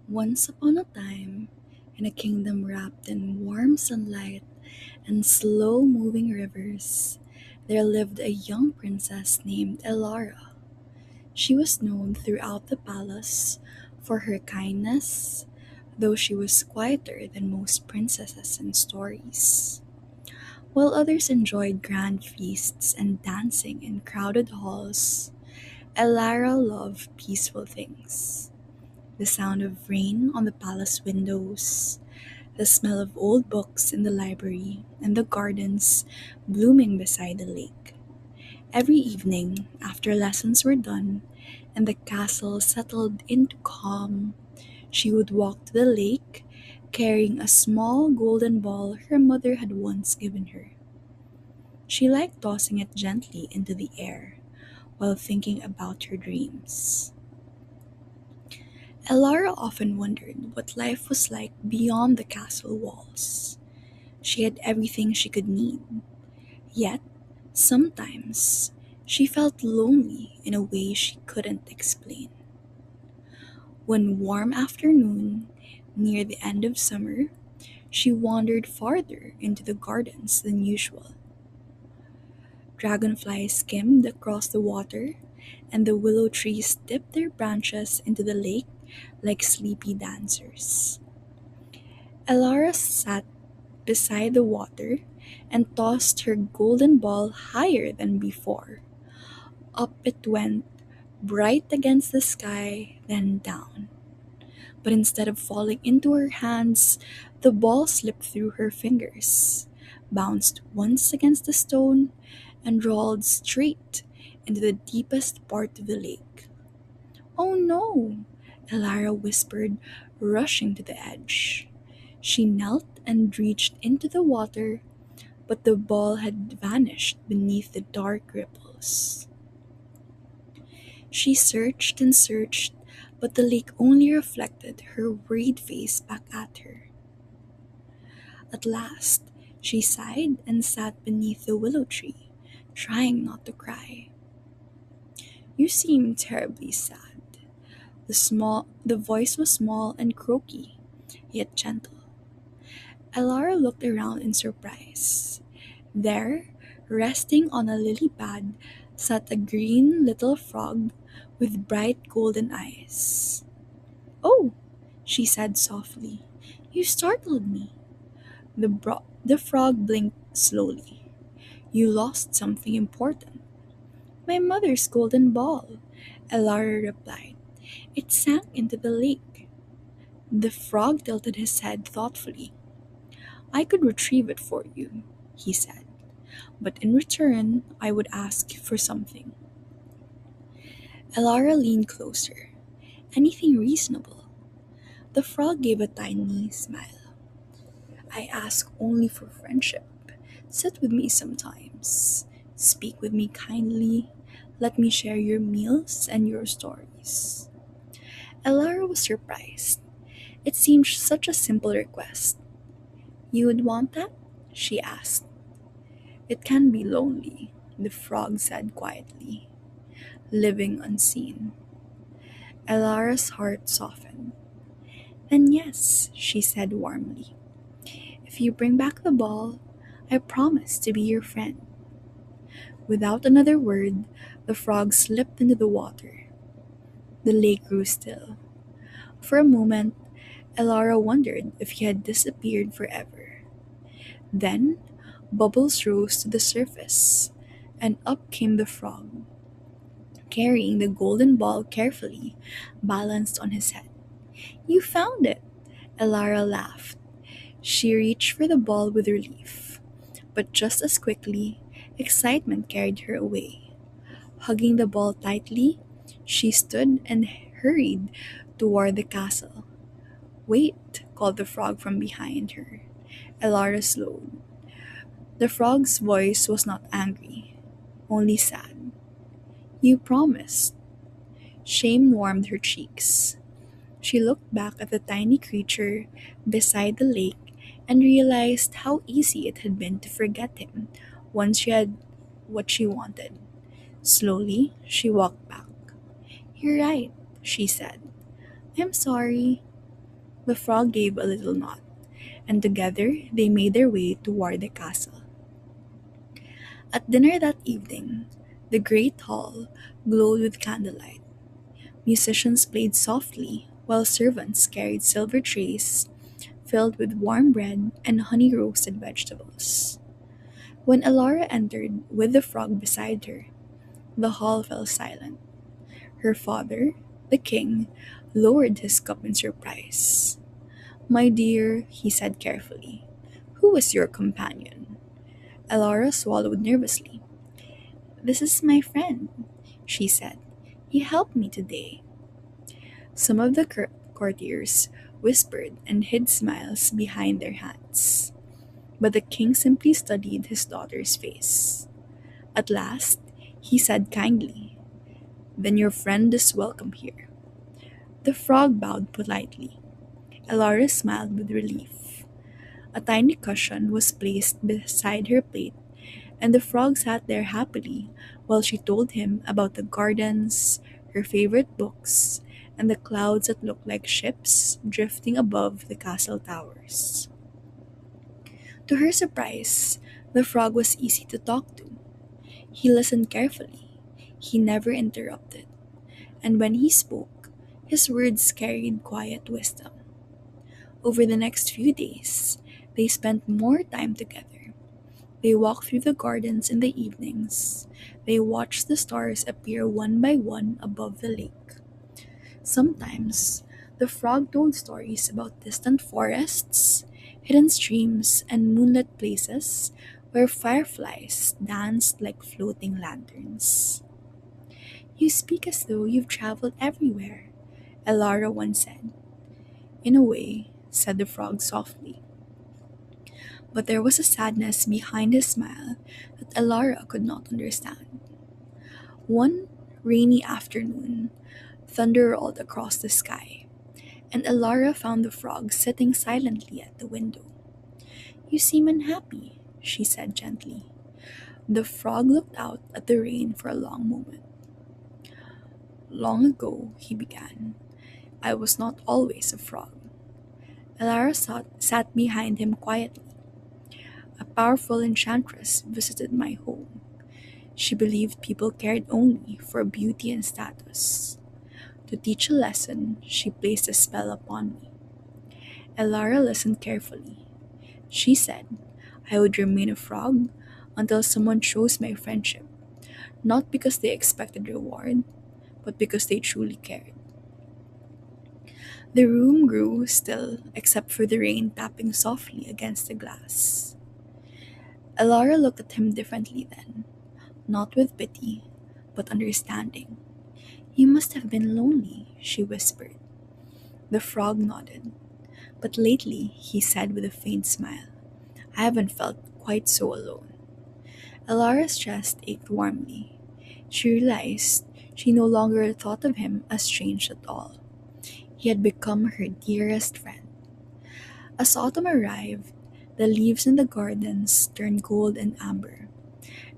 Once upon a time, in a kingdom wrapped in warm sunlight and slow moving rivers, there lived a young princess named Elara. She was known throughout the palace for her kindness, though she was quieter than most princesses in stories. While others enjoyed grand feasts and dancing in crowded halls, Elara loved peaceful things. The sound of rain on the palace windows, the smell of old books in the library, and the gardens blooming beside the lake. Every evening, after lessons were done and the castle settled into calm, she would walk to the lake carrying a small golden ball her mother had once given her. She liked tossing it gently into the air while thinking about her dreams. Elara often wondered what life was like beyond the castle walls. She had everything she could need, yet sometimes she felt lonely in a way she couldn't explain. One warm afternoon, near the end of summer, she wandered farther into the gardens than usual. Dragonflies skimmed across the water, and the willow trees dipped their branches into the lake like sleepy dancers. Elara sat beside the water and tossed her golden ball higher than before. Up it went, bright against the sky, then down. But instead of falling into her hands, the ball slipped through her fingers, bounced once against the stone, and rolled straight into the deepest part of the lake. Oh no! Elara whispered, rushing to the edge. She knelt and reached into the water, but the ball had vanished beneath the dark ripples. She searched and searched, but the lake only reflected her worried face back at her. At last, she sighed and sat beneath the willow tree, trying not to cry. You seem terribly sad. The voice was small and croaky, yet gentle. Elara looked around in surprise. There, resting on a lily pad, sat a green little frog with bright golden eyes. Oh, she said softly, you startled me. The frog blinked slowly. You lost something important. My mother's golden ball, Elara replied. It sank into the lake. The frog tilted his head thoughtfully. I could retrieve it for you, he said, but in return I would ask for something. Elara leaned closer. Anything reasonable. The frog gave a tiny smile. I ask only for friendship. Sit with me sometimes. Speak with me kindly. Let me share your meals and your stories. Elara was surprised. It seemed such a simple request. You would want that? She asked. It can be lonely, the frog said quietly, living unseen. Elara's heart softened. Then yes, she said warmly. If you bring back the ball, I promise to be your friend. Without another word, the frog slipped into the water. The lake grew still. For a moment, Elara wondered if he had disappeared forever. Then, bubbles rose to the surface, and up came the frog, carrying the golden ball carefully balanced on his head. You found it! Elara laughed. She reached for the ball with relief, but just as quickly, excitement carried her away. Hugging the ball tightly, she stood and hurried toward the castle. Wait, called the frog from behind her. Elara slowed. The frog's voice was not angry, only sad. You promised. Shame warmed her cheeks. She looked back at the tiny creature beside the lake and realized how easy it had been to forget him once she had what she wanted. Slowly, she walked back. You're right, she said. I'm sorry. The frog gave a little nod, and together they made their way toward the castle. At dinner that evening, the great hall glowed with candlelight. Musicians played softly, while servants carried silver trays filled with warm bread and honey roasted vegetables. When Alara entered with the frog beside her, the hall fell silent. Her father, the king, lowered his cup in surprise. "My dear," he said carefully, "who is your companion?" Alara swallowed nervously. "This is my friend," she said. "He helped me today." Some of the courtiers whispered and hid smiles behind their hands. But the king simply studied his daughter's face. At last, he said kindly, "Then your friend is welcome here." The frog bowed politely. Elara smiled with relief. A tiny cushion was placed beside her plate, and the frog sat there happily while she told him about the gardens, her favorite books, and the clouds that looked like ships drifting above the castle towers. To her surprise, the frog was easy to talk to. He listened carefully. He never interrupted. And when he spoke, his words carried quiet wisdom. Over the next few days, they spent more time together. They walked through the gardens in the evenings. They watched the stars appear one by one above the lake. Sometimes, the frog told stories about distant forests, hidden streams, and moonlit places where fireflies danced like floating lanterns. "You speak as though you've traveled everywhere," Elara once said. "In a way," said the frog softly. But there was a sadness behind his smile that Elara could not understand. One rainy afternoon, thunder rolled across the sky, and Elara found the frog sitting silently at the window. "You seem unhappy," she said gently. The frog looked out at the rain for a long moment. "Long ago," he began, "I was not always a frog." Elara sat behind him quietly. "A powerful enchantress visited my home. She believed people cared only for beauty and status. To teach a lesson, she placed a spell upon me." Elara listened carefully. She said, "I would remain a frog until someone chose my friendship, not because they expected reward, but because they truly cared." The room grew still except for the rain tapping softly against the glass. Elara looked at him differently then, not with pity, but understanding. "You must have been lonely," she whispered. The frog nodded. "But lately," he said with a faint smile, "I haven't felt quite so alone." Elara's chest ached warmly. She realized she no longer thought of him as strange at all. He had become her dearest friend. As autumn arrived, the leaves in the gardens turned gold and amber.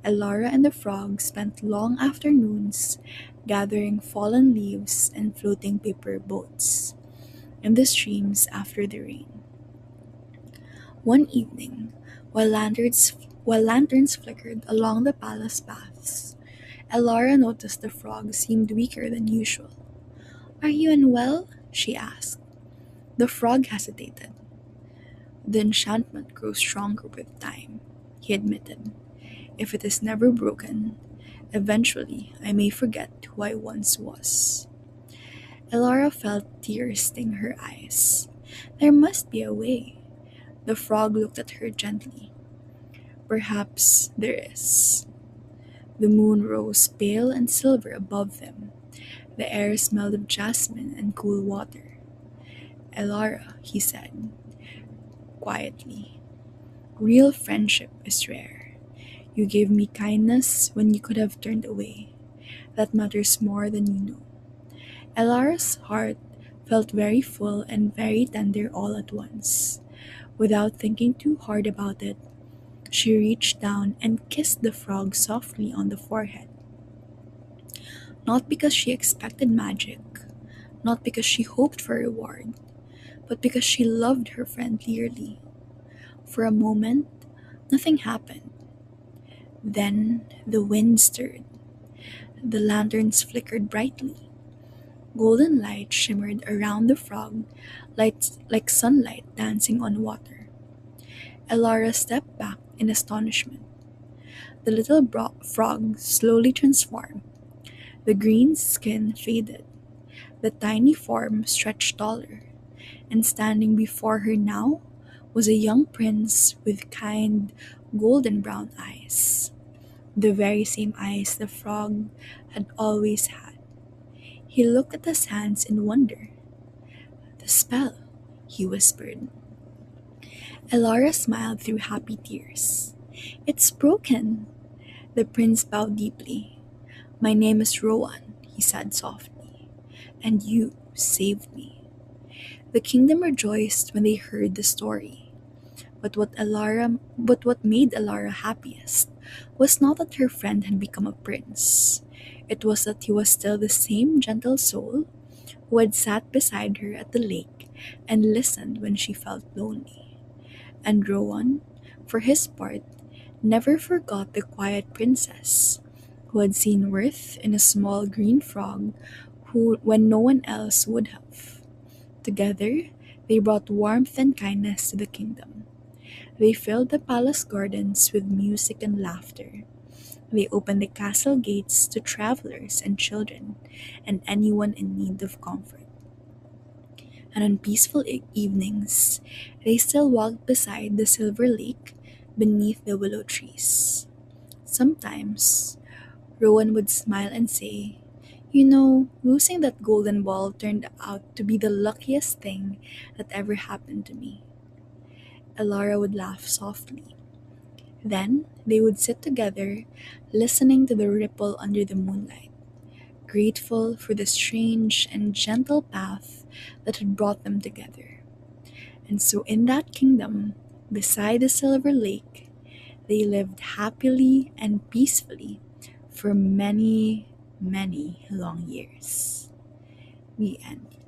Elara and the frog spent long afternoons gathering fallen leaves and floating paper boats in the streams after the rain. One evening, while lanterns flickered along the palace paths, Elara noticed the frog seemed weaker than usual. "Are you unwell?" she asked. The frog hesitated. "The enchantment grows stronger with time," he admitted. "If it is never broken, eventually I may forget who I once was." Elara felt tears sting her eyes. "There must be a way." The frog looked at her gently. "Perhaps there is." The moon rose pale and silver above them. The air smelled of jasmine and cool water. "Elara," he said quietly, "real friendship is rare. You gave me kindness when you could have turned away. That matters more than you know." Elara's heart felt very full and very tender all at once. Without thinking too hard about it, she reached down and kissed the frog softly on the forehead. Not because she expected magic, not because she hoped for reward, but because she loved her friend dearly. For a moment, nothing happened. Then the wind stirred. The lanterns flickered brightly. Golden light shimmered around the frog, like sunlight dancing on water. Elara stepped back in astonishment. The little frog slowly transformed. The green skin faded. The tiny form stretched taller, and standing before her now was a young prince with kind, golden brown eyes. The very same eyes the frog had always had. He looked at his hands in wonder. The spell, he whispered. Elara smiled through happy tears. It's broken. The prince bowed deeply. My name is Rowan, he said softly, and you saved me. The kingdom rejoiced when they heard the story. But what made Elara happiest was not that her friend had become a prince. It was that he was still the same gentle soul who had sat beside her at the lake and listened when she felt lonely. And Rowan, for his part, never forgot the quiet princess who had seen worth in a small green frog when no one else would have. Together, they brought warmth and kindness to the kingdom. They filled the palace gardens with music and laughter. They opened the castle gates to travelers and children and anyone in need of comfort. And on peaceful evenings, they still walked beside the silver lake beneath the willow trees. Sometimes, Rowan would smile and say, You know, losing that golden ball turned out to be the luckiest thing that ever happened to me. Elara would laugh softly. Then they would sit together, listening to the ripple under the moonlight, grateful for the strange and gentle path that had brought them together. And so, in that kingdom, beside the silver lake, they lived happily and peacefully for many, many long years. The end.